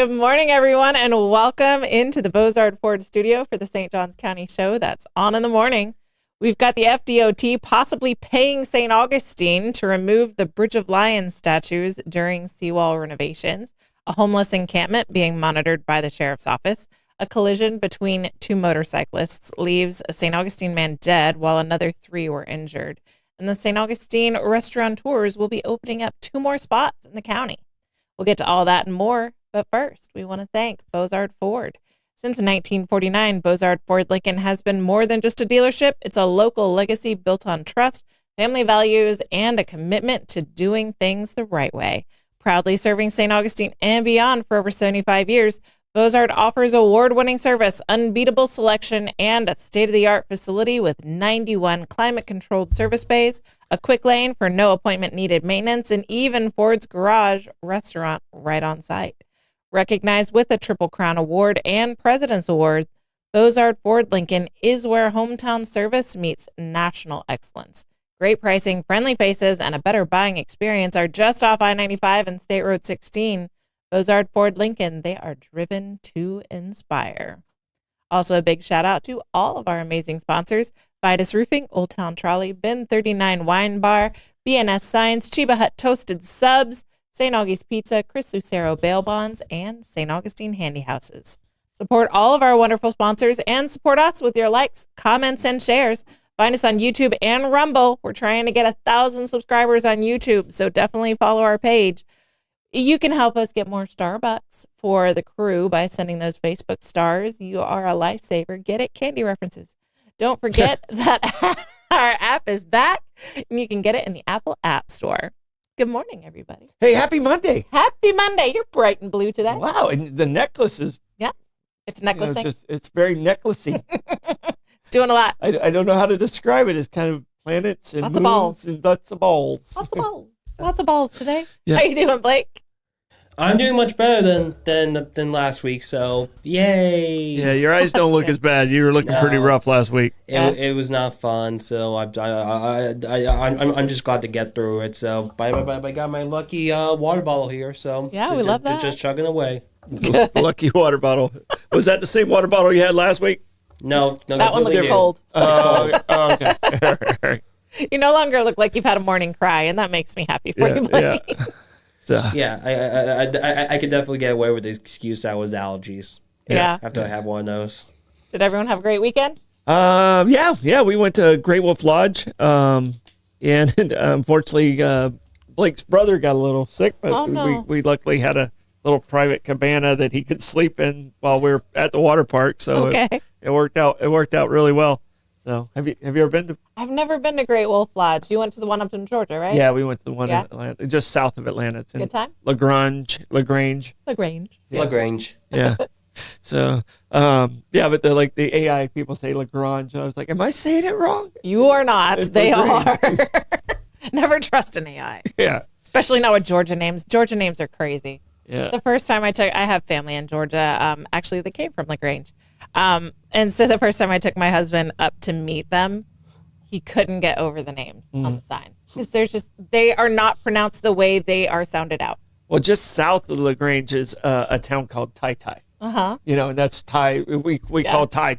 Good morning, everyone, and welcome into the Bozard Ford studio for the St. Johns County show that's on in the morning. We've got the FDOT possibly paying St. Augustine to remove the Bridge of Lions statues during seawall renovations, a homeless encampment being monitored by the sheriff's office, a collision between two motorcyclists leaves a St. Augustine man dead while another 3 were injured, and the St. Augustine restaurateurs will be opening up 2 more spots in the county. We'll get to all that and more, but first, we want to thank Bozard Ford. Since 1949, Bozard Ford Lincoln has been more than just a dealership. It's a local legacy built on trust, family values, and a commitment to doing things the right way. Proudly serving St. Augustine and beyond for over 75 years, Bozard offers award-winning service, unbeatable selection, and a state-of-the-art facility with 91 climate-controlled service bays, a quick lane for no appointment-needed maintenance, and even Ford's Garage restaurant right on site. Recognized with a Triple Crown Award and President's Award, Bozard Ford Lincoln is where hometown service meets national excellence. Great pricing, friendly faces, and a better buying experience are just off I-95 and State Road 16. Bozard Ford Lincoln, they are driven to inspire. Also, a big shout out to all of our amazing sponsors: Vitus Roofing, Old Town Trolley, Bin 39 Wine Bar, BNS Signs, Chiba Hut Toasted Subs, St. Augie's Pizza, Chris Lucero Bail Bonds, and St. Augustine Handy Houses. Support all of our wonderful sponsors and support us with your likes, comments, and shares. Find us on YouTube and Rumble. We're trying to get 1,000 subscribers on YouTube, so definitely follow our page. You can help us get more Starbucks for the crew by sending those Facebook stars. You are a lifesaver. Get it? Candy references. Don't forget that our app is back, and you can get it in the Apple App Store. Good morning, everybody. Hey, happy Monday. Happy Monday. You're bright and blue today. Wow, and the necklace is... Yeah, it's necklacing. It's very necklacey. It's doing a lot. I don't know how to describe it. It's kind of planets and Lots of moons balls. and lots of balls. Lots of balls. Lots of balls today. Yeah. How you doing, Blake? I'm doing much better than last week, so yay! Yeah, your eyes don't look good. as bad. You were looking pretty rough last week. It was not fun, so I'm just glad to get through it. So I got my lucky water bottle here, so Yeah, we love that. Just chugging away. Lucky water bottle. Was that the same water bottle you had last week? No, That one looks completely cold. Okay. All right. You no longer look like you've had a morning cry, and that makes me happy for you, Blake. Yeah. So, Yeah, I could definitely get away with the excuse that was allergies. Yeah. After I have one of those. Did everyone have a great weekend? yeah, we went to Great Wolf Lodge, and unfortunately, Blake's brother got a little sick, but Oh, no. we luckily had a little private cabana that he could sleep in while we were at the water park. So Okay. it worked out really well. So have you ever been to? I've never been to Great Wolf Lodge. You went to the one up in Georgia, right? Yeah, we went to the one Yeah. in Atlanta, just south of Atlanta. It's in Good time? LaGrange. LaGrange. LaGrange. Yeah. So, but the AI people say LaGrange. And I was like, am I saying it wrong? You are not. It's They LaGrange. are. Never trust an AI. Yeah. Especially not with Georgia names. Georgia names are crazy. Yeah. The first time I have family in Georgia. Actually, they came from LaGrange. And so the first time I took my husband up to meet them, he couldn't get over the names on the signs because they are not pronounced the way they are sounded out. Well, just south of LaGrange is a town called Tai Tai. Uh-huh. And that's Thai. We call Tai.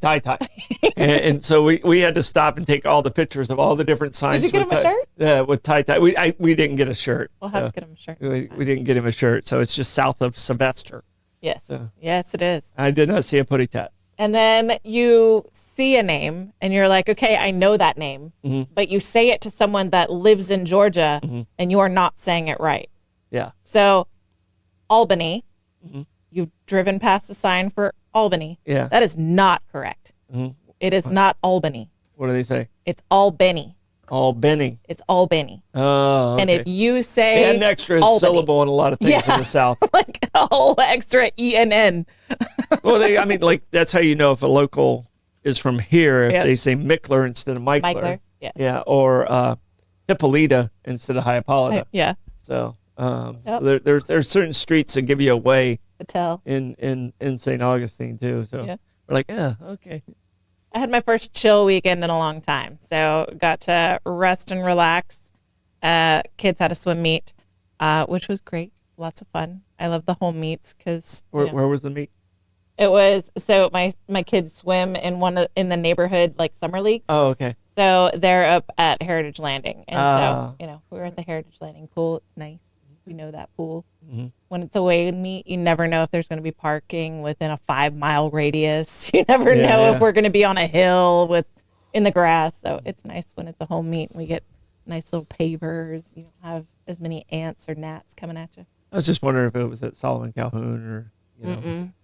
and so we had to stop and take all the pictures of all the different signs. Did you get him a shirt? Yeah, with Tai. We didn't get a shirt. We'll have to get him a shirt. We didn't get him a shirt, so it's just south of Sylvester. Yes. Yes, it is. I did not see a putty tat. And then you see a name and you're like, okay, I know that name, but you say it to someone that lives in Georgia and you are not saying it right. Yeah. So Albany, you've driven past the sign for Albany. Yeah. That is not correct. It is not Albany. What do they say? It's Albany. Albany. It's Albany. Oh, okay. And if you say They had an extra Albany, syllable in a lot of things in the South. like a whole extra ENN. Well, that's how you know if a local is from here, if they say Mickler instead of Michler. Michler, yes. Yeah, or Hippolyta instead of Hippolyta. Yeah. So, so there's certain streets that give you away To tell. in St. Augustine too. So we're like, yeah, okay. I had my first chill weekend in a long time. So got to rest and relax. Kids had a swim meet, which was great. Lots of fun. I love the whole meets because Where was the meet? it was so my kids swim in the neighborhood like summer leagues. Oh, okay. So they're up at Heritage Landing, and Oh. so we're at the Heritage Landing pool. It's nice. We know that pool. Mm-hmm. When it's away meet, you never know if there's going to be parking within a 5-mile radius. You never know if we're going to be on a hill in the grass. So it's nice when it's a home meet and we get nice little pavers. You don't have as many ants or gnats coming at you. I was just wondering if it was at Solomon Calhoun or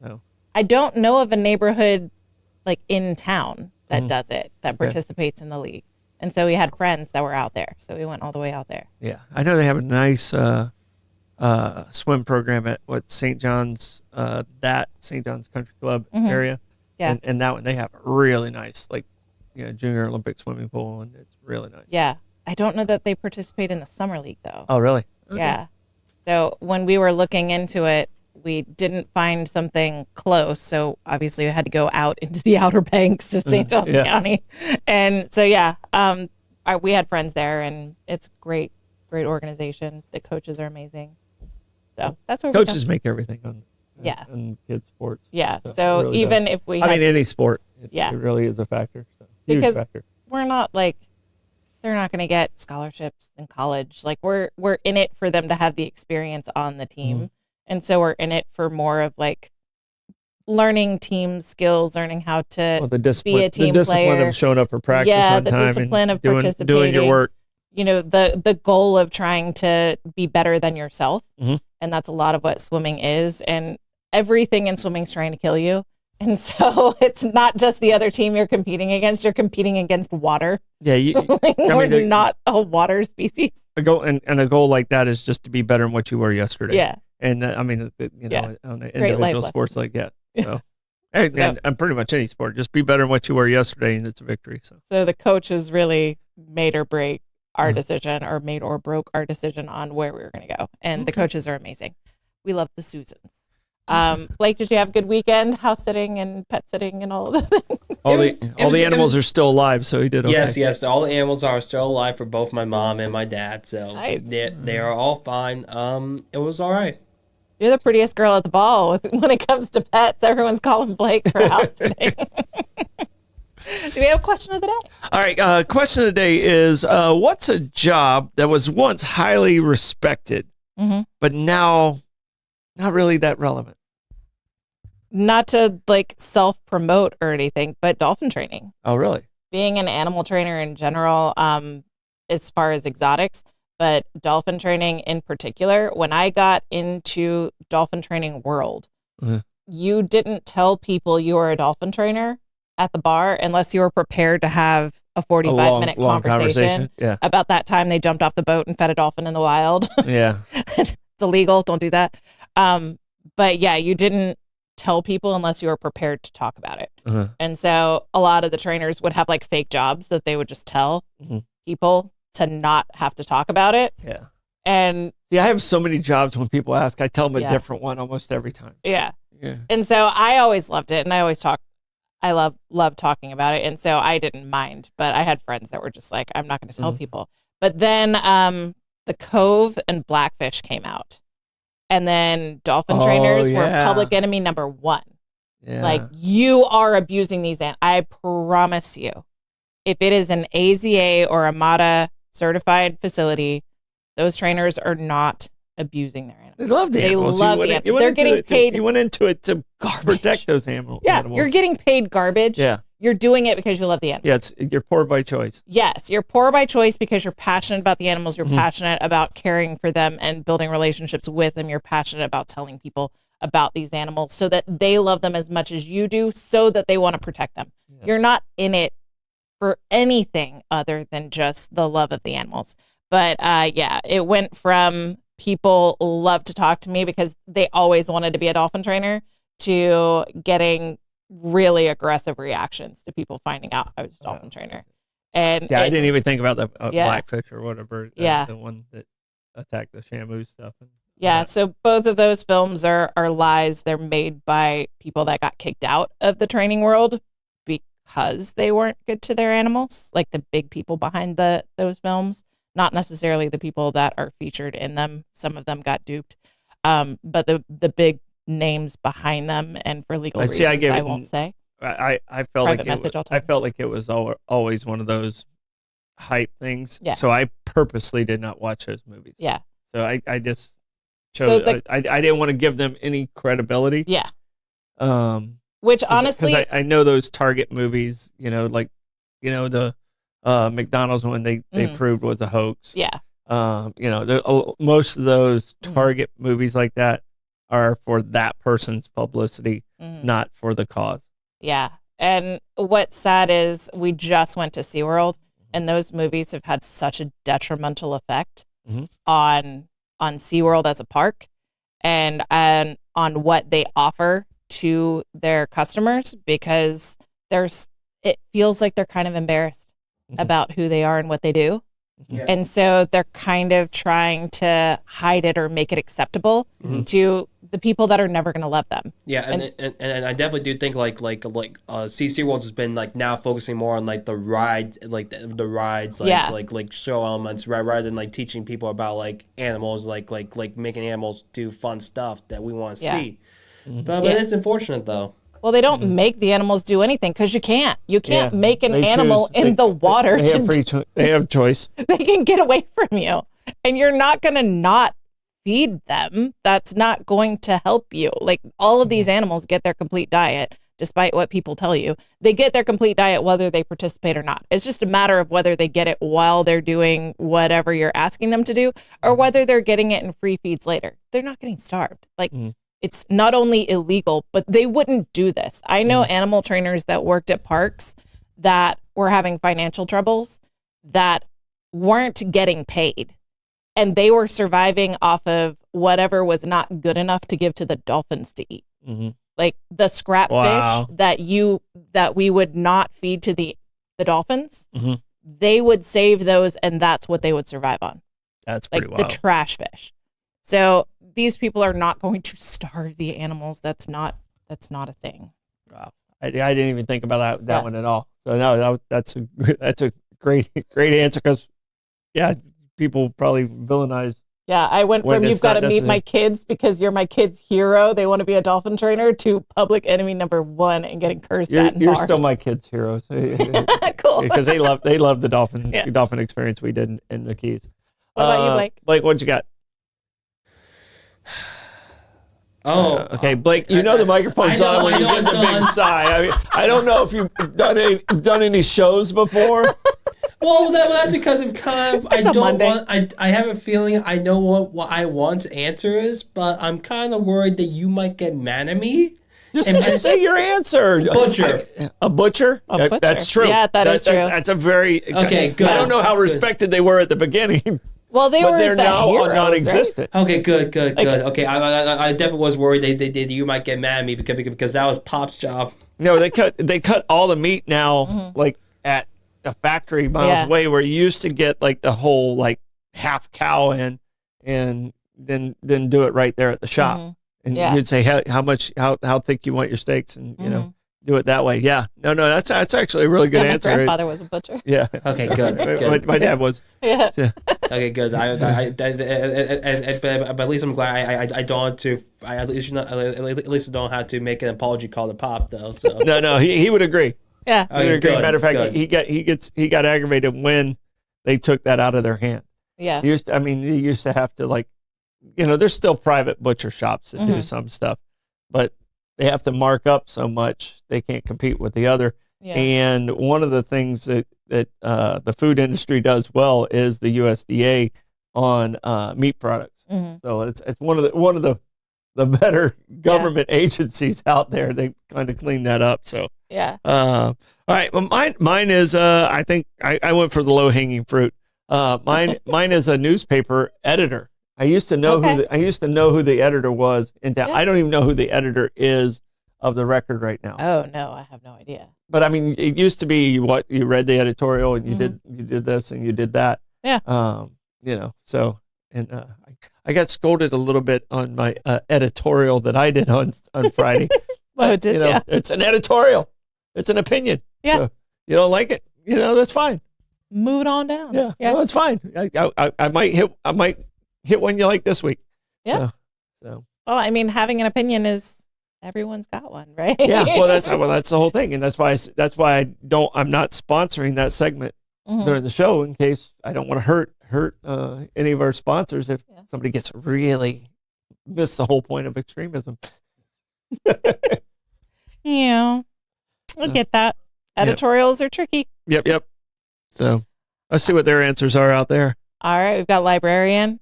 So. I don't know of a neighborhood like in town that does it, that participates in the league. And so we had friends that were out there. So we went all the way out there. Yeah. I know they have a nice swim program at St. John's, St. John's Country Club area. Yeah. And that one, they have a really nice, junior Olympic swimming pool, and it's really nice. Yeah. I don't know that they participate in the summer league though. Oh, really? Okay. Yeah. So when we were looking into it, we didn't find something close. So obviously we had to go out into the Outer Banks of St. Johns County. And so, we had friends there, and it's great organization. The coaches are amazing. So that's where coaches make everything on kids sports. Yeah. So really even does. if we any sport, it Yeah. really is a factor. So, huge because factor. we're not they're not going to get scholarships in college. Like we're in it for them to have the experience on the team. And so we're in it for more of learning team skills, learning how to be a team the discipline player. of showing up for practice on the time discipline and of participating. doing your work. The goal of trying to be better than yourself. And that's a lot of what swimming is. And everything in swimming is trying to kill you. And so it's not just the other team you're competing against. You're competing against water. Yeah, we're not a water species. A goal like that is just to be better than what you were yesterday. Yeah. And on the individual sports like that. So, and pretty much any sport, just be better than what you were yesterday, and it's a victory. So the coaches really made or break our decision, or made or broke our decision on where we were going to go. And the coaches are amazing. We love the Susans. Blake, did you have a good weekend? House sitting and pet sitting and all of that? All the animals are still alive, so he did okay. Yes, all the animals are still alive for both my mom and my dad, so nice. they are all fine. It was all right. You're the prettiest girl at the ball when it comes to pets. Everyone's calling Blake for house sitting. Do we have a question of the day? All right, question of the day is, what's a job that was once highly respected, but now not really that relevant? Not to self-promote or anything, but dolphin training. Oh, really? Being an animal trainer in general, as far as exotics, but dolphin training in particular, when I got into dolphin training world, you didn't tell people you were a dolphin trainer at the bar unless you were prepared to have a 45-minute conversation about that time they jumped off the boat and fed a dolphin in the wild. Yeah. It's illegal. Don't do that. But yeah, you didn't tell people unless you were prepared to talk about it. And so a lot of the trainers would have fake jobs that they would just tell people to not have to talk about it. Yeah. And I have so many jobs. When people ask, I tell them a different one almost every time. Yeah. And so I always loved it, and I always I love talking about it, and so I didn't mind. But I had friends that were just like, I'm not going to tell people. But then the Cove and Blackfish came out, and then dolphin trainers were public enemy number one. Yeah. You are abusing these, and I promise you, if it is an AZA or a MATA certified facility, those trainers are not abusing their animals. They love the animals. They're getting paid. You went into it to protect those animals. Yeah, you're getting paid garbage. Yeah. You're doing it because you love the animals. Yeah, you're poor by choice. Yes, you're poor by choice because you're passionate about the animals. You're passionate about caring for them and building relationships with them. You're passionate about telling people about these animals so that they love them as much as you do, so that they want to protect them. Yeah. You're not in it for anything other than just the love of the animals. But it went from people love to talk to me because they always wanted to be a dolphin trainer to getting really aggressive reactions to people finding out I was a dolphin trainer. And I didn't even think about the blackfish or whatever. The one that attacked the Shamu stuff. So both of those films are lies. They're made by people that got kicked out of the training world because they weren't good to their animals, like the big people behind those films, not necessarily the people that are featured in them. Some of them got duped. But the big names behind them, and for legal reasons, I won't say. I felt like I felt like it was always one of those hype things. Yeah. So I purposely did not watch those movies. Yeah. So I just chose. I didn't want to give them any credibility. Yeah. Which honestly, because I know those Target movies. The McDonald's one they proved was a hoax. Yeah. Most of those Target movies like that are for that person's publicity, not for the cause. Yeah. And what's sad is we just went to SeaWorld, and those movies have had such a detrimental effect on SeaWorld as a park and on what they offer to their customers, because it feels like they're kind of embarrassed about who they are and what they do. Yeah. And so they're kind of trying to hide it or make it acceptable to the people that are never going to love them. Yeah, and I definitely do think SeaWorld has been like now focusing more on like the rides, like the rides, like show elements, rather than like teaching people about like animals, like making animals do fun stuff that we want to see. But it's unfortunate though. Well, they don't make the animals do anything because you can't. You can't make an animal in the water. They have choice. They can get away from you, and you're not going to not feed them. That's not going to help you. Like, all of these animals get their complete diet, despite what people tell you. They get their complete diet whether they participate or not. It's just a matter of whether they get it while they're doing whatever you're asking them to do, or whether they're getting it in free feeds later. They're not getting starved. Like. It's not only illegal, but they wouldn't do this. I know animal trainers that worked at parks that were having financial troubles that weren't getting paid, and they were surviving off of whatever was not good enough to give to the dolphins to eat. Like the scrap fish that we would not feed to the dolphins, they would save those, and that's what they would survive on. That's pretty wild. The trash fish. So these people are not going to starve the animals. That's not a thing. Wow. I didn't even think about that one at all. So no, that's a great answer, because people probably villainize. Yeah, I went from you've got to meet my kids because you're my kid's hero, they want to be a dolphin trainer, to public enemy number 1 and getting cursed at in You're bars. still my kid's hero. So, cool. Because they love the dolphin experience we did in the Keys. What about you, Blake? Blake, what you got? Okay, Blake. You know the microphone's on when you get the big sigh. I mean, I don't know if you've done any shows before. Well, that's because of kind of I have a feeling I know what I want to answer is, but I'm kind of worried that you might get mad at me. Just say your answer. Butcher. A butcher? That's true. Yeah, that's true. That's a very okay. Good. I don't know how respected they were at the beginning. Well, they're now heroes, non-existent. Right? Okay, good. Okay, I definitely was worried you might get mad at me because that was Pop's job. No, they cut all the meat now, like at a factory miles away, where you used to get like the whole like half cow in, and then do it right there at the shop, and you'd say how thick you want your steaks, and you know. Do it that way. Yeah. No, that's actually a really good answer. My grandfather was a butcher. Yeah. Okay, good. My dad was. Yeah. Okay, good. But at least I'm glad I don't have to. At least I don't have to make an apology call to Pop though. So. No, he would agree. Yeah. He would agree. Matter of fact, he got aggravated when they took that out of their hand. Yeah. He used to have to there's still private butcher shops that do some stuff, but they have to mark up so much they can't compete with the other. Yeah. And one of the things that the food industry does well is the USDA on meat products. So it's one of the better government agencies out there. They kind of clean that up. So all right. Well, mine is I think I went for the low hanging fruit. Mine is a newspaper editor. I used to know who the editor was in town. I don't even know who the editor is of the Record right now. Oh no, I have no idea. But I mean, it used to be you read the editorial and you did this and you did that. Yeah. So I got scolded a little bit on my editorial that I did on Friday. Did you? It's an editorial. It's an opinion. Yeah. So you don't like it, that's fine. Move it on down. Yeah. No, it's fine. I might hit one you like this week. Yeah. So, well, I mean, having an opinion is everyone's got one, right? Yeah, well, that's the whole thing, and that's why I'm not sponsoring that segment during the show in case I don't want to hurt any of our sponsors if somebody gets really miss the whole point of extremism. Yeah, I get that. Editorials are tricky. Yep. So let's see what their answers are out there. All right, we've got librarian.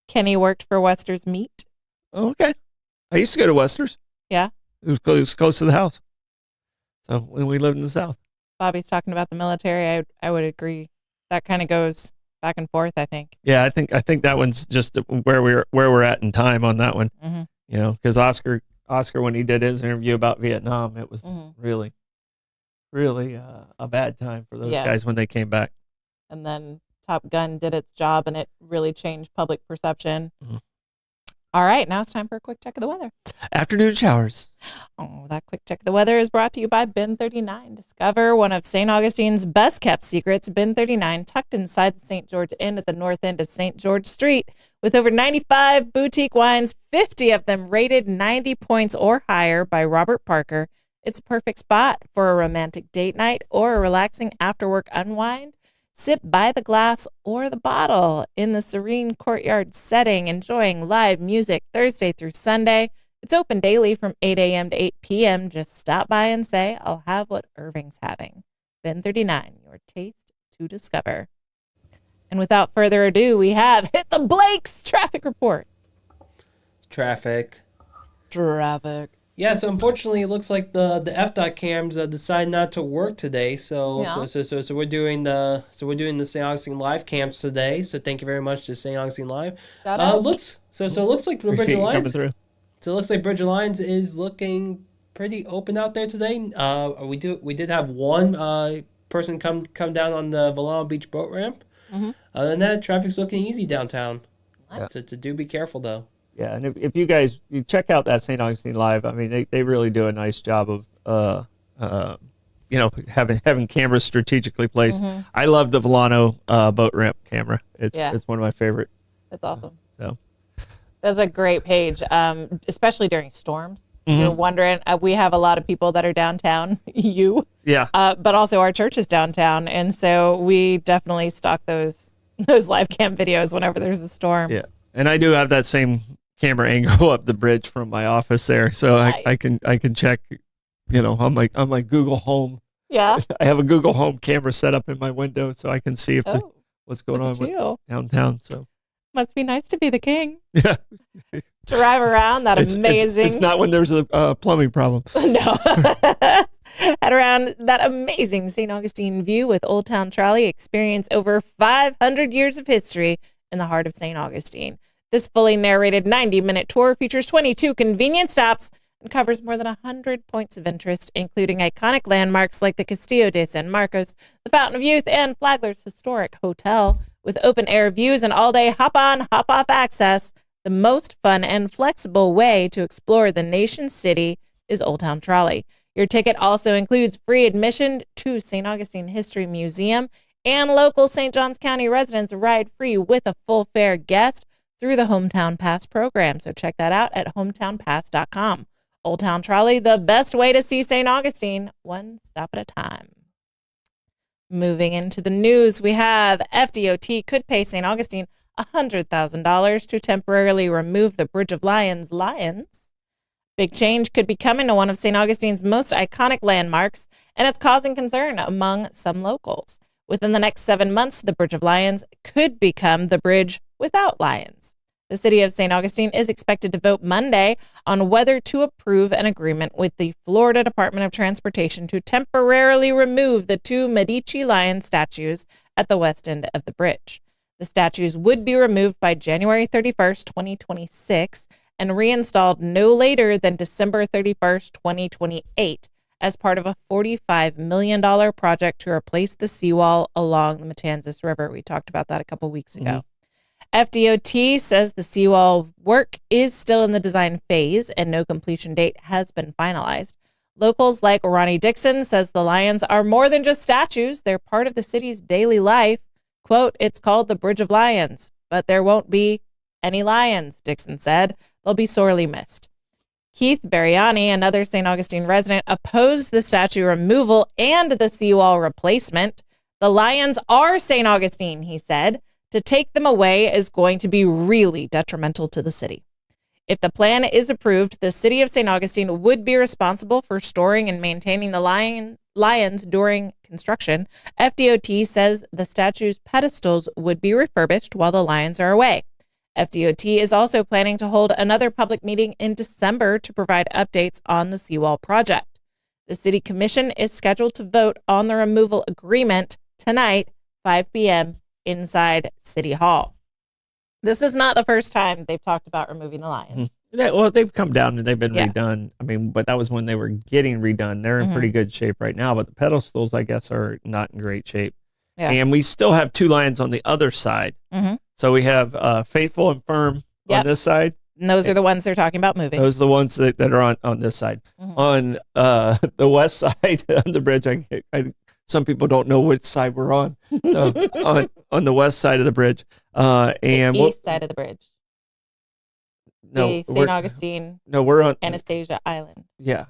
Kenny worked for Wester's Meat. Oh, okay. I used to go to Wester's. Yeah. It was close to the house. So when we lived in the South. Bobby's talking about the military. I would agree. That kind of goes back and forth, I think. Yeah, I think that one's just where we're at in time on that one. Mm-hmm. You know, because Oscar when he did his interview about Vietnam, it was really a bad time for those guys when they came back. And then Top Gun did its job, and it really changed public perception. Mm-hmm. All right, now it's time for a quick check of the weather. Afternoon showers. Oh, that quick check of the weather is brought to you by Bin 39. Discover one of St. Augustine's best-kept secrets, Bin 39, tucked inside the St. George Inn at the north end of St. George Street. With over 95 boutique wines, 50 of them rated 90 points or higher by Robert Parker, it's a perfect spot for a romantic date night or a relaxing after-work unwind. Sit by the glass or the bottle in the serene courtyard setting, enjoying live music Thursday through Sunday. It's open daily from 8 a.m. to 8 p.m. Just stop by and say, I'll have what Irving's having. Bin 39, your taste to discover. And without further ado, we have Hit the Blake's traffic report. Traffic. Yeah, so unfortunately, it looks like the FDOT cams decided not to work today. So we're doing the St. Augustine Live cams today. So thank you very much to St. Augustine Live. It looks like the Bridge Alliance. So it looks like Bridge Alliance is looking pretty open out there today. We did have one person come down on the Valano Beach boat ramp. Mm-hmm. Other than that, traffic's looking easy downtown. So do be careful though. Yeah, and if you guys check out that St. Augustine Live, I mean they really do a nice job of having cameras strategically placed. Mm-hmm. I love the Valano boat ramp camera. It's one of my favorite. It's awesome. So that's a great page, especially during storms. Mm-hmm. You're wondering, we have a lot of people that are downtown. But also our church is downtown, and so we definitely stock those live cam videos whenever there's a storm. Yeah, and I do have that same camera angle up the bridge from my office there, so nice. I can check, on my Google Home. Yeah, I have a Google Home camera set up in my window, so I can see if what's going on with downtown. So must be nice to be the king. Yeah, drive around that amazing. It's not when there's a plumbing problem. No, at around that amazing St. Augustine view with Old Town Trolley. Experience over 500 years of history in the heart of St. Augustine. This fully narrated 90-minute tour features 22 convenient stops and covers more than 100 points of interest, including iconic landmarks like the Castillo de San Marcos, the Fountain of Youth, and Flagler's historic hotel. With open-air views and all-day hop-on, hop-off access, the most fun and flexible way to explore the nation's city is Old Town Trolley. Your ticket also includes free admission to St. Augustine History Museum, and local St. Johns County residents ride free with a full fare guest through the Hometown Pass program. So check that out at hometownpass.com. Old Town Trolley, the best way to see St. Augustine, one stop at a time. Moving into the news, we have FDOT could pay St. Augustine $100,000 to temporarily remove the Bridge of Lions. Big change could be coming to one of St. Augustine's most iconic landmarks, and it's causing concern among some locals. Within the next 7 months, the Bridge of Lions could become the bridge without lions. The city of St. Augustine is expected to vote Monday on whether to approve an agreement with the Florida Department of Transportation to temporarily remove the two Medici lion statues at the west end of the bridge. The statues would be removed by January 31st, 2026, and reinstalled no later than December 31st, 2028, as part of a $45 million project to replace the seawall along the Matanzas River. We talked about that a couple weeks ago. FDOT says the seawall work is still in the design phase and no completion date has been finalized. Locals like Ronnie Dixon says the lions are more than just statues. They're part of the city's daily life. Quote, it's called the Bridge of Lions, but there won't be any lions, Dixon said. They'll be sorely missed. Keith Bariani, another St. Augustine resident, opposed the statue removal and the seawall replacement. The lions are St. Augustine, he said. To take them away is going to be really detrimental to the city. If the plan is approved, the city of St. Augustine would be responsible for storing and maintaining the lions during construction. FDOT says the statue's pedestals would be refurbished while the lions are away. FDOT is also planning to hold another public meeting in December to provide updates on the seawall project. The city commission is scheduled to vote on the removal agreement tonight, 5 p.m. inside City Hall. This is not the first time they've talked about removing the lions. Well, they've come down and they've been redone. I mean, but that was when they were getting redone. They're in pretty good shape right now, but the pedestals, I guess, are not in great shape. Yeah. And we still have two lions on the other side. So we have Faithful and Firm on this side. And those are the ones they're talking about moving. Those are the ones that are on this side. On the west side of the bridge, some people don't know which side we're on. So on the west side of the bridge. And the east side of the bridge. No, St. Augustine. No, we're on Anastasia Island. Yeah.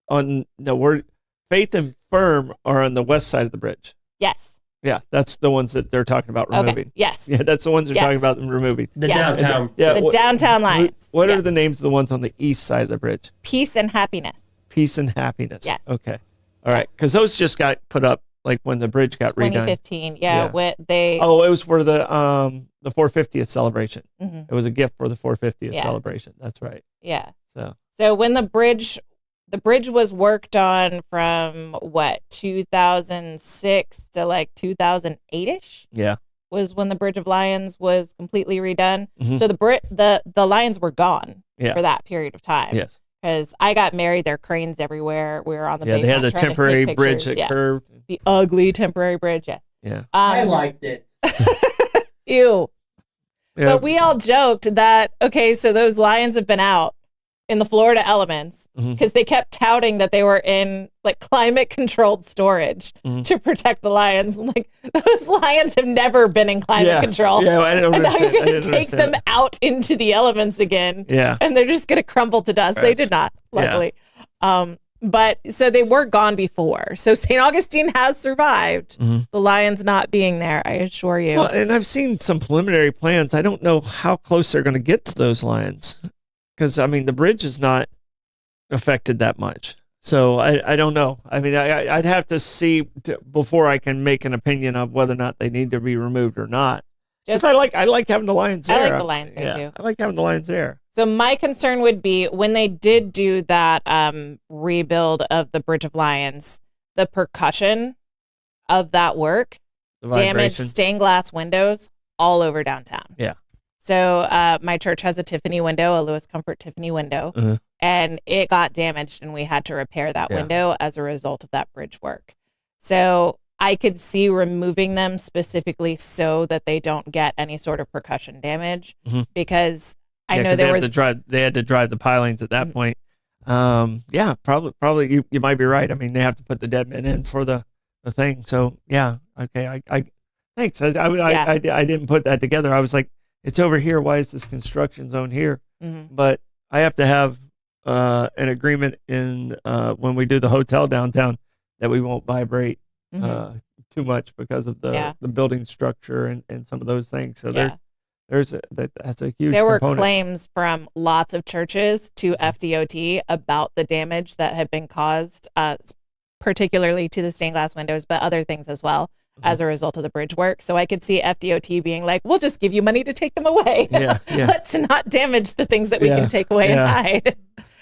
We're Faith and Firm are on the west side of the bridge. Yes. Yeah, that's the ones that they're talking about removing. Okay. Yes. Yeah, that's the ones they're talking about removing. The downtown. Yeah. The downtown lions. What are the names of the ones on the east side of the bridge? Peace and Happiness. Peace and Happiness. Yes. Okay. All right. Because those just got put up like when the bridge got redone. 2015. Yeah. It was for the 450th celebration. It was a gift for the 450th celebration. That's right. Yeah. So when the bridge was worked on from 2006 to like 2008ish. Yeah. Was when the Bridge of Lions was completely redone. So the lions were gone for that period of time. Yes. Because I got married, there are cranes everywhere. We were on the they had the temporary bridge that curved. The ugly temporary bridge. Yeah. I liked it. Ew. Yeah. But we all joked that, okay, so those lions have been out in the Florida elements because they kept touting that they were in like climate controlled storage to protect the lions. Like those lions have never been in climate control. Yeah, I didn't understand. And now you're going to take them out into the elements again. Yeah. And they're just going to crumble to dust. Right. They did not, luckily. Yeah. But so they were gone before. So St. Augustine has survived the lions not being there, I assure you. Well, and I've seen some preliminary plans. I don't know how close they're going to get to those lions. Because, I mean, the bridge is not affected that much. So I don't know. I mean, I'd have to see before I can make an opinion of whether or not they need to be removed or not. Because I like having the lions there. I like the lions there, too. I like having the lions there. So my concern would be when they did do that rebuild of the Bridge of Lions, the percussion of that work damaged stained glass windows all over downtown. Yeah. So my church has a Tiffany window, a Lewis Comfort Tiffany window, and it got damaged and we had to repair that window as a result of that bridge work. So I could see removing them specifically so that they don't get any sort of percussion damage because I know they had to drive the pilings at that point. Probably you might be right. I mean, they have to put the dead men in for the thing. So yeah, okay. I thanks. I didn't put that together. I was like, it's over here. Why is this construction zone here? But I have to have an agreement in when we do the hotel downtown that we won't vibrate too much because of the building structure and some of those things. So that's a huge There were component. claims from lots of churches to FDOT about the damage that had been caused, particularly to the stained glass windows, but other things as well. As a result of the bridge work. So I could see FDOT being like, we'll just give you money to take them away. Let's not damage the things that we can take away and hide.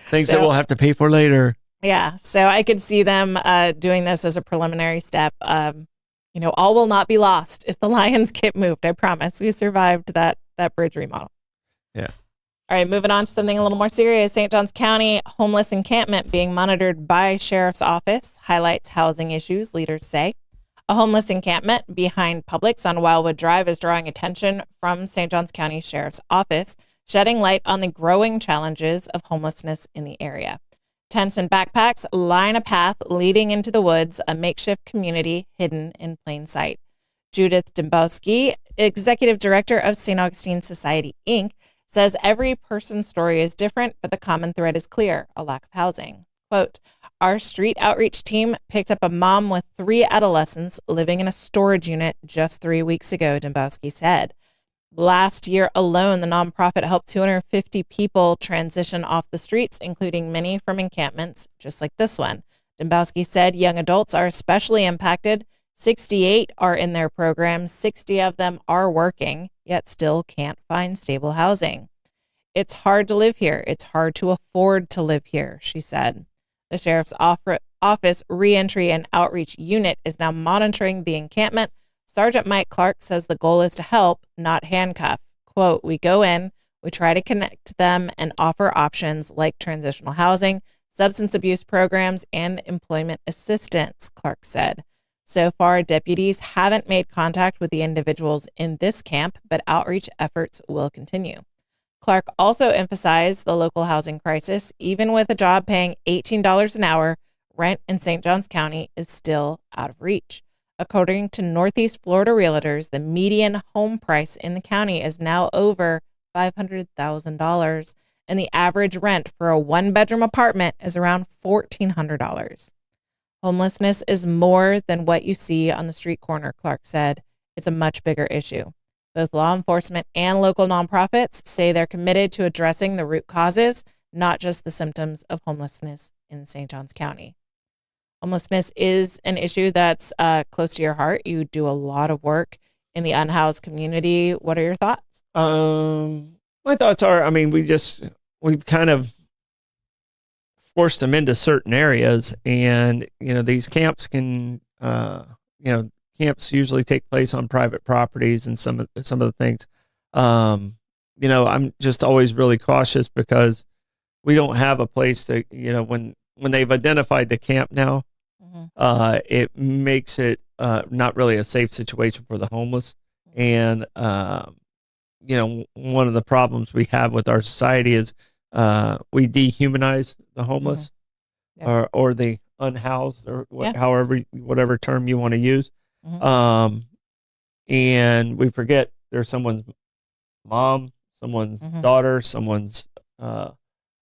Things that we'll have to pay for later. Yeah. So I could see them doing this as a preliminary step. All will not be lost if the lions get moved. I promise. We survived that bridge remodel. Yeah. All right, moving on to something a little more serious. St. Johns County homeless encampment being monitored by Sheriff's Office highlights housing issues, leaders say. A homeless encampment behind Publix on Wildwood Drive is drawing attention from St. Johns County Sheriff's Office, shedding light on the growing challenges of homelessness in the area. Tents and backpacks line a path leading into the woods, a makeshift community hidden in plain sight. Judith Dembowski, executive director of St. Augustine Society, Inc., says every person's story is different, but the common thread is clear: a lack of housing. Quote, our street outreach team picked up a mom with 3 adolescents living in a storage unit just 3 weeks ago, Dembowski said. Last year alone, the nonprofit helped 250 people transition off the streets, including many from encampments just like this one. Dembowski said young adults are especially impacted. 68 are in their program. 60 of them are working, yet still can't find stable housing. It's hard to live here. It's hard to afford to live here, she said. The sheriff's office reentry and outreach unit is now monitoring the encampment. Sergeant Mike Clark says the goal is to help, not handcuff. Quote, we go in, we try to connect them and offer options like transitional housing, substance abuse programs, and employment assistance, Clark said. So far, deputies haven't made contact with the individuals in this camp, but outreach efforts will continue. Clark also emphasized the local housing crisis. Even with a job paying $18 an hour, rent in St. Johns County is still out of reach. According to Northeast Florida Realtors, the median home price in the county is now over $500,000, and the average rent for a 1-bedroom apartment is around $1,400. Homelessness is more than what you see on the street corner, Clark said. It's a much bigger issue. Both law enforcement and local nonprofits say they're committed to addressing the root causes, not just the symptoms of homelessness in St. Johns County. Homelessness is an issue that's close to your heart. You do a lot of work in the unhoused community. What are your thoughts? My thoughts are, I mean, we've kind of forced them into certain areas, and, these camps can, camps usually take place on private properties and some of the things. I'm just always really cautious because we don't have a place to, when they've identified the camp now, it makes it not really a safe situation for the homeless. And, one of the problems we have with our society is we dehumanize the homeless or the unhoused or whatever term you want to use. And we forget there's someone's mom, someone's daughter, someone's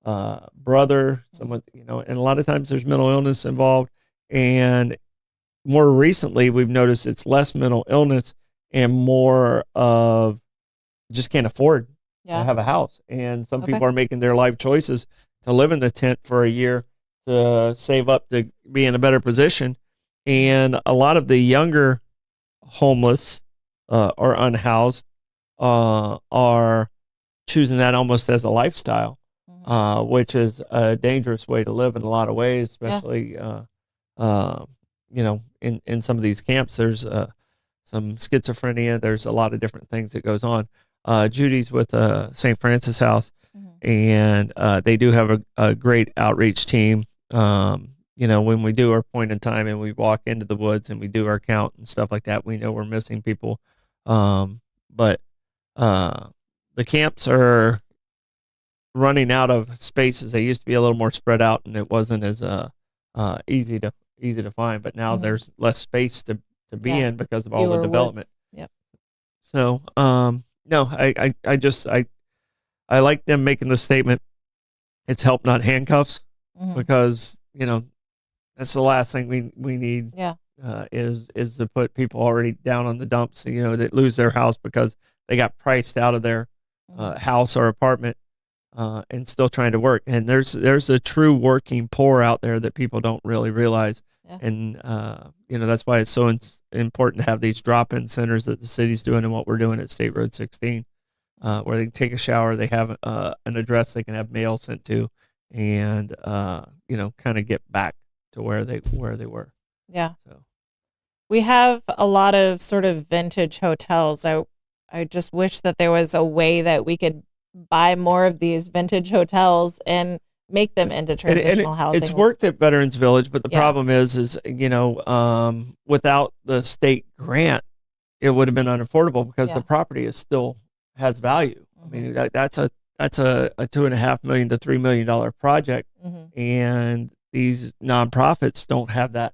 brother, someone, and a lot of times there's mental illness involved. And more recently, we've noticed it's less mental illness and more of just can't afford to have a house. And some people are making their life choices to live in the tent for a year to save up to be in a better position. And a lot of the younger homeless or unhoused are choosing that almost as a lifestyle, which is a dangerous way to live in a lot of ways, especially, in some of these camps. There's some schizophrenia. There's a lot of different things that goes on. Judy's with St. Francis House, and they do have a great outreach team. When we do our point in time and we walk into the woods and we do our count and stuff like that, we know we're missing people. But the camps are running out of spaces. They used to be a little more spread out, and it wasn't as easy to find. But now there's less space to be in because of all the development. Yep. So, no, I like them making the statement. It's help, not handcuffs, because that's the last thing we need. Is to put people already down on the dumps, that lose their house because they got priced out of their house or apartment, and still trying to work. And there's a true working poor out there that people don't really realize. And that's why it's so important to have these drop-in centers that the city's doing and what we're doing at State Road 16, where they can take a shower, they have an address they can have mail sent to, and kind of get back to where they were. Yeah. So we have a lot of sort of vintage hotels. I just wish that there was a way that we could buy more of these vintage hotels and make them into transitional housing. It's worked at Veterans Village, but the problem is without the state grant, it would have been unaffordable because the property still has value. I mean, that's a $2.5 million to $3 million project, and these nonprofits don't have that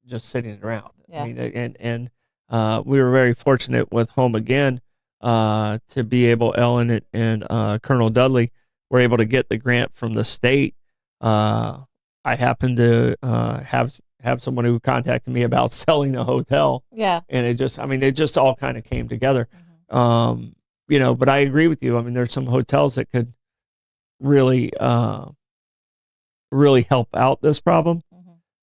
just sitting around. I mean, we were very fortunate with Home Again to be able, Ellen and Colonel Dudley were able to get the grant from the state. I happened to have someone who contacted me about selling a hotel. Yeah. And it just all kind of came together. But I agree with you. I mean, there's some hotels that could really, really help out this problem,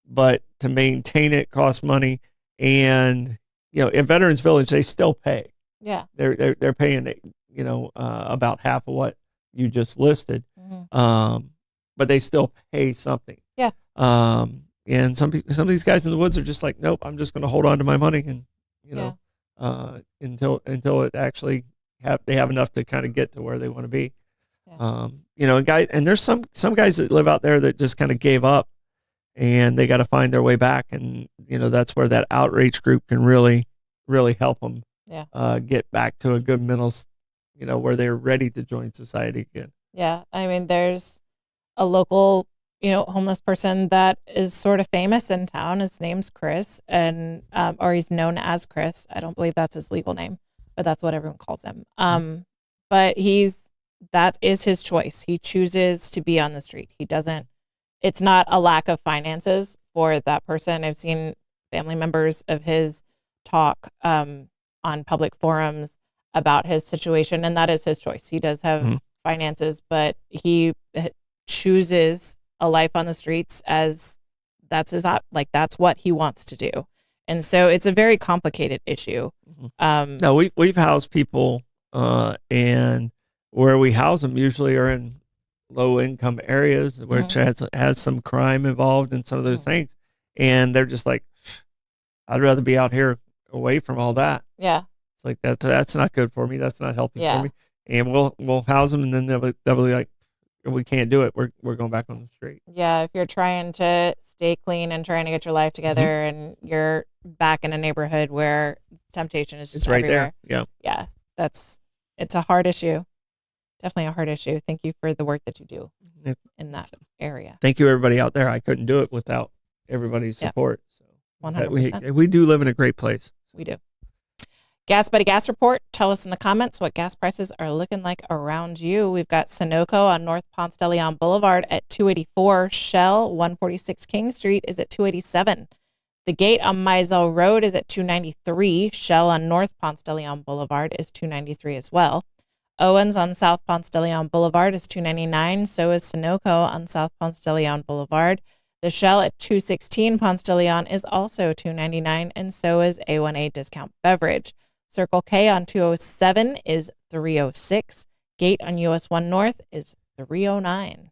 but to maintain it costs money. And, in Veterans Village, they still pay. Yeah. They're paying, about half of what you just listed. But they still pay something. Yeah. And some of these guys in the woods are just like, nope, I'm just going to hold on to my money and, until it actually they have enough to kind of get to where they want to be. Yeah. And there's some guys that live out there that just kind of gave up and they got to find their way back. And, that's where that outreach group can really, really help them get back to a good mental, where they're ready to join society again. Yeah. I mean, there's a local, homeless person that is sort of famous in town. His name's Chris, and or he's known as Chris. I don't believe that's his legal name, but that's what everyone calls him. But that is his choice. He chooses to be on the street. It's not a lack of finances for that person. I've seen family members of his talk on public forums about his situation, and that is his choice. He does have finances, but he chooses a life on the streets as that's that's what he wants to do. And so it's a very complicated issue. No, we've housed people, and where we house them usually are in low income areas, which has some crime involved and some of those things. And they're just like, I'd rather be out here away from all that. Yeah. It's like, that's not good for me. That's not healthy for me. And we'll house them, and then they'll be like, we can't do it. We're going back on the street. Yeah. If you're trying to stay clean and trying to get your life together and you're back in a neighborhood where temptation is just right everywhere. there. Yeah. Yeah. It's a hard issue. Definitely a hard issue. Thank you for the work that you do in that area. Thank you, everybody out there. I couldn't do it without everybody's support. So 100%. We do live in a great place. We do. Gas Buddy Gas Report. Tell us in the comments what gas prices are looking like around you. We've got Sunoco on North Ponce de Leon Boulevard at $2.84. Shell, 146 King Street, is at $2.87. The Gate on Mizell Road is at $2.93. Shell on North Ponce de Leon Boulevard is $2.93 as well. Owens on South Ponce de Leon Boulevard is $2.99. So is Sunoco on South Ponce de Leon Boulevard. The Shell at 216 Ponce de Leon is also $2.99, and so is A1A Discount Beverage. Circle K on 207 is $3.06. Gate on US 1 North is $3.09.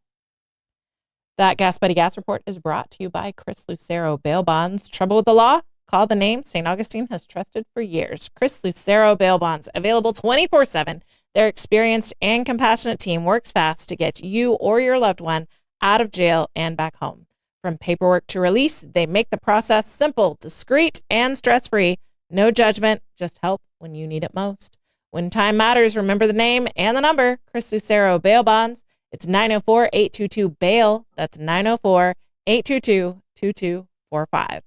That Gas Buddy Gas Report is brought to you by Chris Lucero Bail Bonds. Trouble with the law? Call the name St. Augustine has trusted for years. Chris Lucero Bail Bonds, available 24/7. Their experienced and compassionate team works fast to get you or your loved one out of jail and back home. From paperwork to release, they make the process simple, discreet, and stress-free. No judgment, just help when you need it most. When time matters, remember the name and the number. Chris Lucero Bail Bonds. It's 904-822-BAIL. That's 904-822-2245.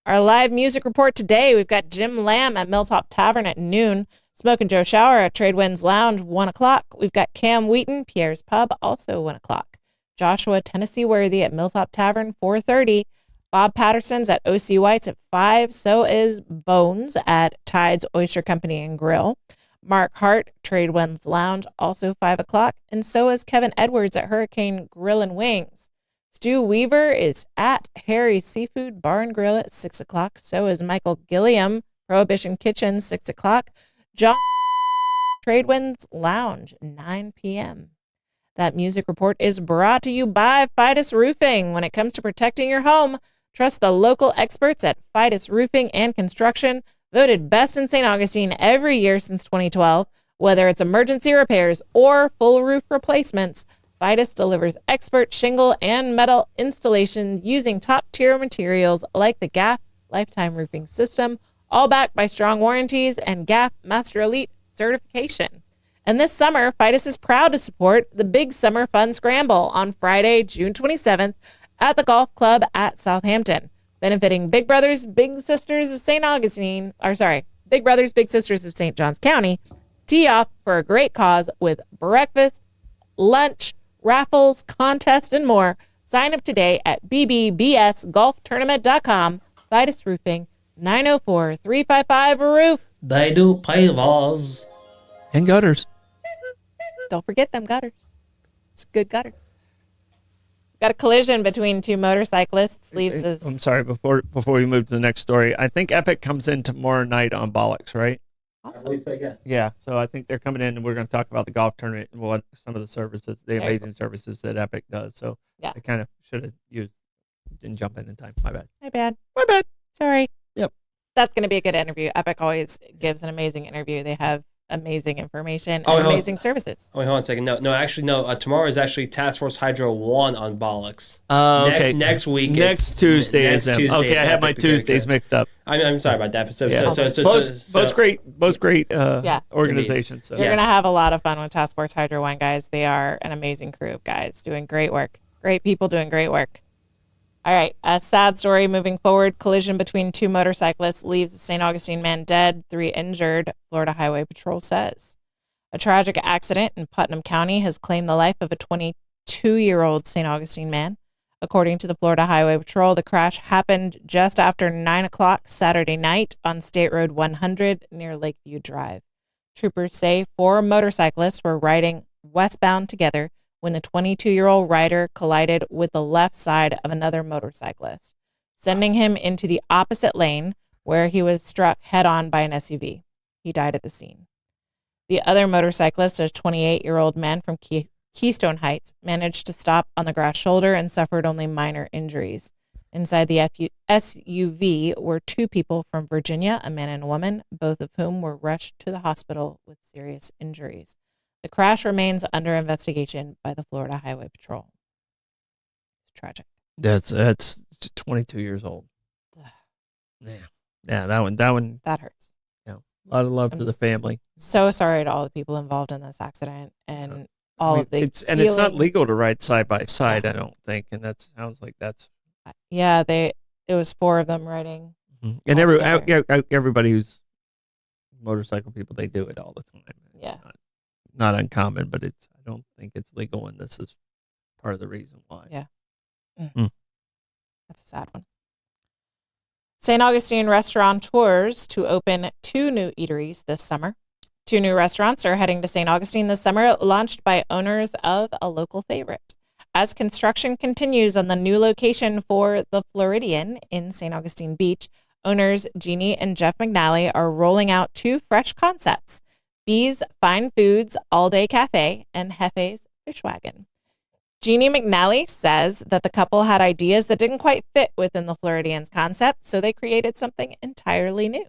Our live music report today, we've got Jim Lamb at Milltop Tavern at noon. Smoke and Joe Shower at Trade Winds Lounge, 1 o'clock. We've got Cam Wheaton, Pierre's Pub, also 1 o'clock. Joshua Tennessee Worthy at Milltop Tavern, 4:30. Bob Patterson's at OC White's at 5. So is Bones at Tide's Oyster Company and Grill. Mark Hart, Trade Winds Lounge, also 5 o'clock. And so is Kevin Edwards at Hurricane Grill and Wings. Stu Weaver is at Harry's Seafood Bar and Grill at 6 o'clock. So is Michael Gilliam, Prohibition Kitchen, 6 o'clock. John, Trade Winds Lounge, 9 p.m. That music report is brought to you by Fidus Roofing. When it comes to protecting your home, trust the local experts at Fidus Roofing and Construction, voted best in St. Augustine every year since 2012. Whether it's emergency repairs or full roof replacements, Fidus delivers expert shingle and metal installations using top-tier materials like the GAF Lifetime Roofing System, all backed by strong warranties and GAF Master Elite certification. And this summer, Fidus is proud to support the Big Summer Fun Scramble on Friday, June 27th at the Golf Club at Southampton. benefiting Big Brothers Big Sisters of St. Augustine, Big Brothers Big Sisters of St. Johns County, tee off for a great cause with breakfast, lunch, raffles, contests, and more. Sign up today at bbbsgolftournament.com. Vitus Roofing, 904-355-ROOF. They do pavers. And gutters. Don't forget them gutters. It's good gutters. Got a collision between two motorcyclists. Leaves us. I'm sorry, before we move to the next story, I think Epic comes in tomorrow night on Bollocks, right? Awesome. Yeah, so I think they're coming in, and we're going to talk about the golf tournament and what some of the services, the amazing services that Epic does. So I kind of didn't jump in time. My bad. My bad. Sorry. Yep. That's going to be a good interview. Epic always gives an amazing interview. They have amazing information and amazing services. Wait, hold on a second. No. Actually, no. Tomorrow is actually Task Force Hydro 1 on Bollocks. Okay. Next week. Next Tuesday is them. Tuesday, okay, I have my Tuesdays mixed up. I'm sorry about that. So both great organizations. So. You're going to have a lot of fun with Task Force Hydro 1, guys. They are an amazing crew of guys doing great work. Great people doing great work. All right, a sad story moving forward. Collision between two motorcyclists leaves a St. Augustine man dead, 3 injured, Florida Highway Patrol says. A tragic accident in Putnam County has claimed the life of a 22-year-old St. Augustine man. According to the Florida Highway Patrol, the crash happened just after 9 o'clock Saturday night on State Road 100 near Lakeview Drive. Troopers say 4 motorcyclists were riding westbound together when the 22-year-old rider collided with the left side of another motorcyclist, sending him into the opposite lane where he was struck head-on by an SUV. He died at the scene. The other motorcyclist, a 28-year-old man from Keystone Heights, managed to stop on the grass shoulder and suffered only minor injuries. Inside the SUV were 2 people from Virginia, a man and a woman, both of whom were rushed to the hospital with serious injuries. The crash remains under investigation by the Florida Highway Patrol. It's tragic. That's 22 years old. Yeah, that one. That hurts. Yeah, a lot of love to the family. So sorry to all the people involved in this accident and it's not legal to ride side by side, I don't think, and that sounds like that's. Yeah, it was 4 of them riding. Mm-hmm. And everybody who's motorcycle people, they do it all the time. Yeah. Not uncommon, but I don't think it's legal, and this is part of the reason why. Yeah. That's a sad one. St. Augustine restaurateurs to open 2 new eateries this summer. 2 new restaurants are heading to St. Augustine this summer, launched by owners of a local favorite. As construction continues on the new location for the Floridian in St. Augustine Beach, owners Jeannie and Jeff McNally are rolling out 2 fresh concepts: Bee's Fine Foods All-Day Cafe and Hefe's Fish Wagon. Jeannie McNally says that the couple had ideas that didn't quite fit within the Floridian's concept, so they created something entirely new.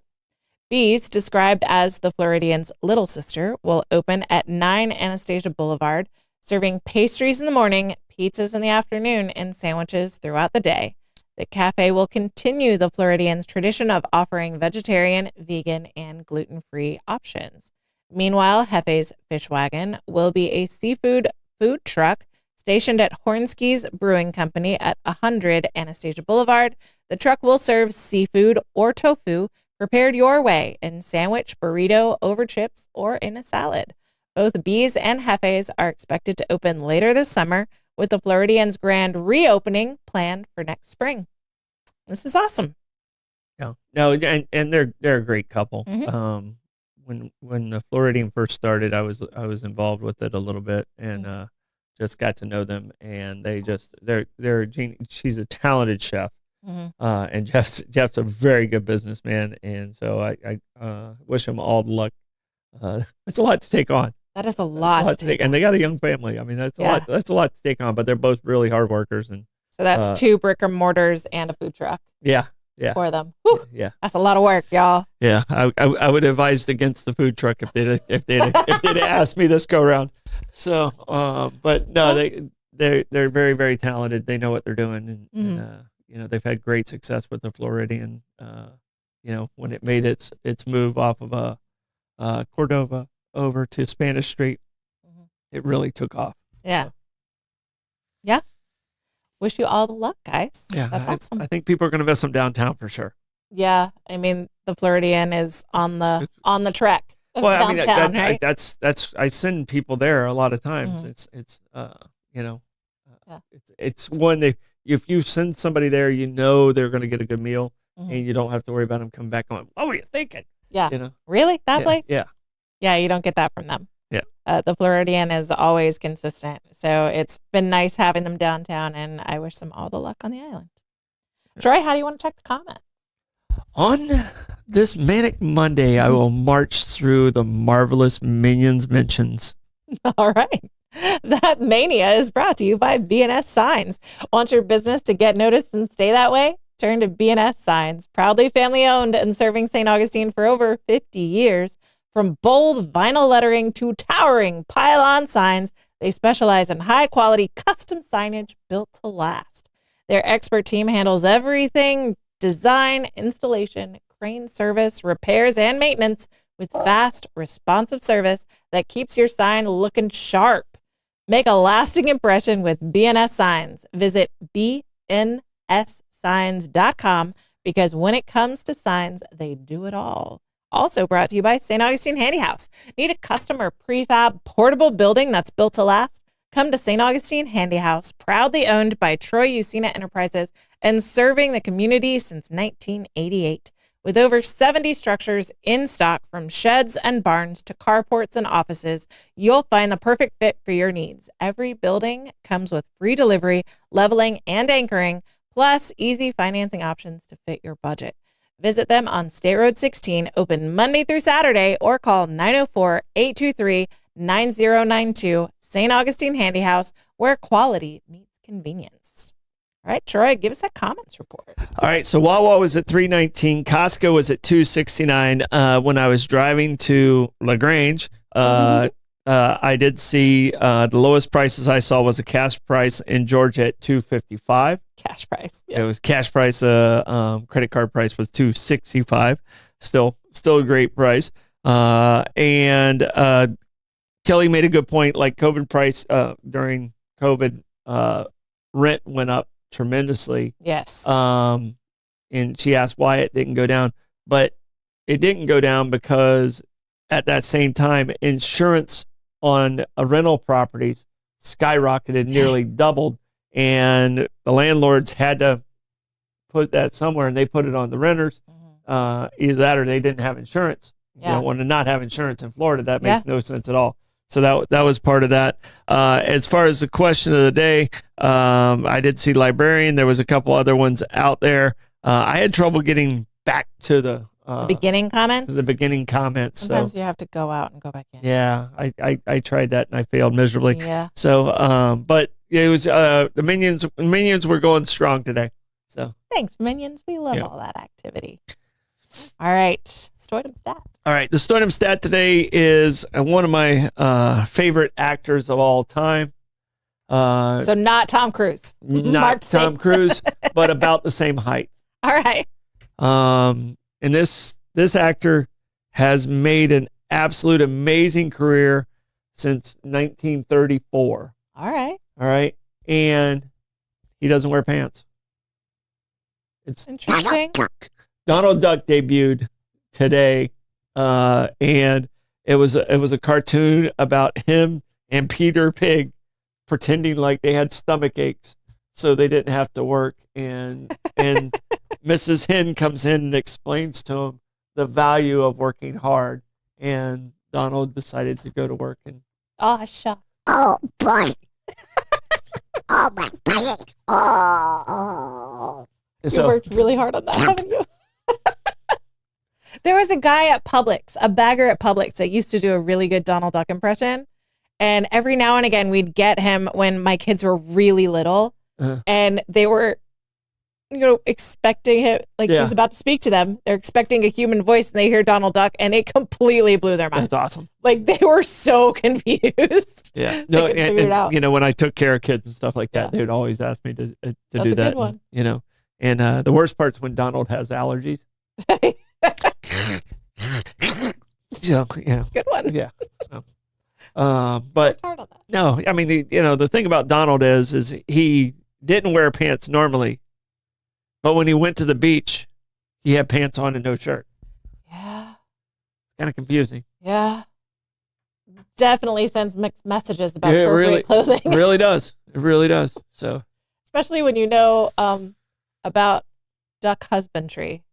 Bee's, described as the Floridian's little sister, will open at 9 Anastasia Boulevard, serving pastries in the morning, pizzas in the afternoon, and sandwiches throughout the day. The cafe will continue the Floridian's tradition of offering vegetarian, vegan, and gluten-free options. Meanwhile, Hefe's Fish Wagon will be a seafood food truck stationed at Hornsky's Brewing Company at 100 Anastasia Boulevard. The truck will serve seafood or tofu prepared your way in sandwich, burrito, over chips, or in a salad. Both Bee's and Hefe's are expected to open later this summer, with the Floridian's grand reopening planned for next spring. This is awesome. Yeah, no, and they're a great couple. Mm-hmm. When the Floridian first started, I was involved with it a little bit, and just got to know them. And they're she's a talented chef, and Jeff's a very good businessman. And so I wish them all the luck. It's a lot to take on. That is a lot to take on. And they got a young family. I mean, that's a lot. That's a lot to take on. But they're both really hard workers, and so that's 2 brick and mortars and a food truck. Yeah. For them. Whew. Yeah. That's a lot of work, y'all. Yeah. I would have advised against the food truck if they'd asked me this go around. So, but no, they're very, very talented. They know what they're doing, and they've had great success with the Floridian. When it made its move off of Cordova over to Spanish Street, it really took off. Yeah. Yeah. Wish you all the luck, guys. Yeah, that's awesome. I think people are going to miss them downtown for sure. Yeah, I mean the Floridian is on the trek. Well, downtown, right? That's I send people there a lot of times. Mm-hmm. It's one if you send somebody there, you know they're going to get a good meal, mm-hmm. and you don't have to worry about them coming back going, what were you thinking? Yeah, really, that place? Yeah, you don't get that from them. Yeah, the Floridian is always consistent, so it's been nice having them downtown, and I wish them all the luck on the island. Troy, how do you want to check the comments? On this Manic Monday, I will march through the marvelous Minions mentions. All right. That mania is brought to you by B&S Signs. Want your business to get noticed and stay that way? Turn to B&S Signs. Proudly family owned and serving St. Augustine for over 50 years. From bold vinyl lettering to towering pylon signs, they specialize in high quality custom signage built to last. Their expert team handles everything: design, installation, crane service, repairs, and maintenance with fast, responsive service that keeps your sign looking sharp. Make a lasting impression with B&S Signs. Visit bnssigns.com because when it comes to signs, they do it all. Also brought to you by St. Augustine Handy House. Need a custom or prefab portable building that's built to last? Come to St. Augustine Handy House, proudly owned by Troy Usina Enterprises and serving the community since 1988. With over 70 structures in stock, from sheds and barns to carports and offices, you'll find the perfect fit for your needs. Every building comes with free delivery, leveling, and anchoring, plus easy financing options to fit your budget. Visit them on State Road 16, open Monday through Saturday, or call 904-823-9092. St. Augustine Handy House, where quality meets convenience. All right, Troy, give us that comments report. All right, so Wawa was at $3.19. Costco was at $2.69. When I was driving to LaGrange, I did see the lowest prices I saw was a cash price in Georgia at $2.55. Cash price. Yeah. It was cash price. Credit card price was $2.65. Still a great price. And Kelly made a good point. Like COVID price during COVID, rent went up tremendously. Yes. And she asked why it didn't go down, but it didn't go down because at that same time, insurance on rental properties skyrocketed, nearly doubled, and the landlords had to put that somewhere, and they put it on the renters. Either that or they didn't have insurance. You don't want to not have insurance in Florida. That makes no sense at all. So that was part of that. As far as the question of the day, I did see librarian. There was a couple other ones out there. I had trouble getting back to the beginning comments. The beginning comments. Sometimes you have to go out and go back in. Yeah, I tried that and I failed miserably. Yeah. So, but it was the minions were going strong today. So thanks, minions. We love all that activity. All right, Stoidum stat. All right, the Stoidum stat today is one of my favorite actors of all time. So not Tom Cruise. Not Tom Cruise, but about the same height. All right. And this actor has made an absolute amazing career since 1934. All right. And he doesn't wear pants. It's interesting. Donald Duck debuted today, and it was a cartoon about him and Peter Pig pretending like they had stomach aches so they didn't have to work, and Mrs. Hen comes in and explains to him the value of working hard, and Donald decided to go to work and shucks. Oh boy. Oh my God. Oh. You worked really hard on that, haven't you? There was a guy at Publix, a bagger at Publix, that used to do a really good Donald Duck impression. And every now and again, we'd get him when my kids were really little. And they were, expecting him, he was about to speak to them. They're expecting a human voice, and they hear Donald Duck, and it completely blew their minds. That's awesome. They were so confused. Yeah. No, and when I took care of kids and stuff like that, they would always ask me to do that. Good one. And the worst part's when Donald has allergies. So, good one. Yeah. So, but no, I mean, the thing about Donald is he didn't wear pants normally, but when he went to the beach, he had pants on and no shirt. Yeah. Kind of confusing. Yeah. Definitely sends mixed messages about appropriate clothing. It really does. It really does. So, especially when you know about duck husbandry.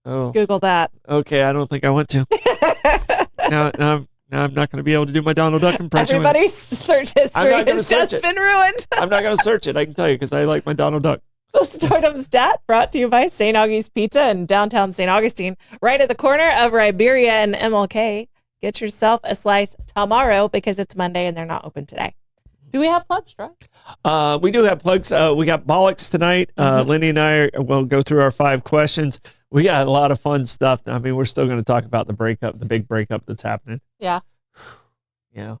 Oh. Google that. Okay, I don't think I want to. now I'm not going to be able to do my Donald Duck impression. Everybody's search history has just been ruined. I'm not going to search it. I can tell you because I like my Donald Duck. The Stardom Stat brought to you by St. Augie's Pizza in downtown St. Augustine, right at the corner of Riberia and MLK. Get yourself a slice tomorrow because it's Monday and they're not open today. Do we have plugs, Troy? We do have plugs. We got Bollocks tonight. Lenny and I will go through our 5 questions. We got a lot of fun stuff. I mean, we're still going to talk about the big breakup that's happening. Yeah. You know.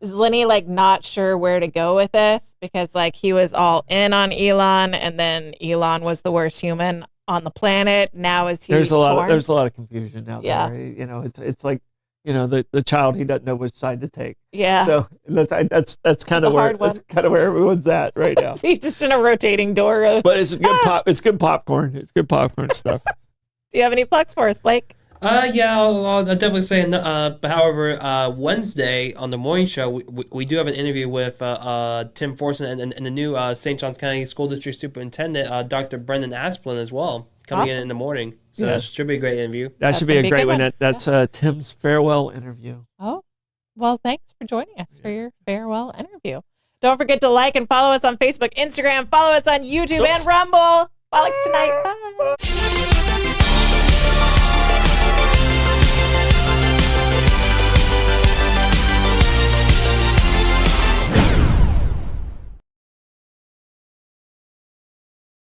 Is Lenny like not sure where to go with this? Because like he was all in on Elon and then Elon was the worst human on the planet. Now is he there's a torn? lot of confusion out there. You know, it's like, you know, the child, he doesn't know which side to take. Yeah. So that's kind of where everyone's at right now. See, just in a rotating door. But it's good it's good popcorn. It's good popcorn stuff. Do you have any plugs for us, Blake? Yeah, I'll definitely say. However, Wednesday on the morning show, we do have an interview with Tim Forson and the new St. Johns County School District Superintendent, Dr. Brendan Asplin, as well, coming in the morning. So that should be a great interview. That should be a great one. That's Tim's farewell interview. Oh, well, thanks for joining us for your farewell interview. Don't forget to like and follow us on Facebook, Instagram, follow us on YouTube and Rumble. Bollocks tonight. Bye.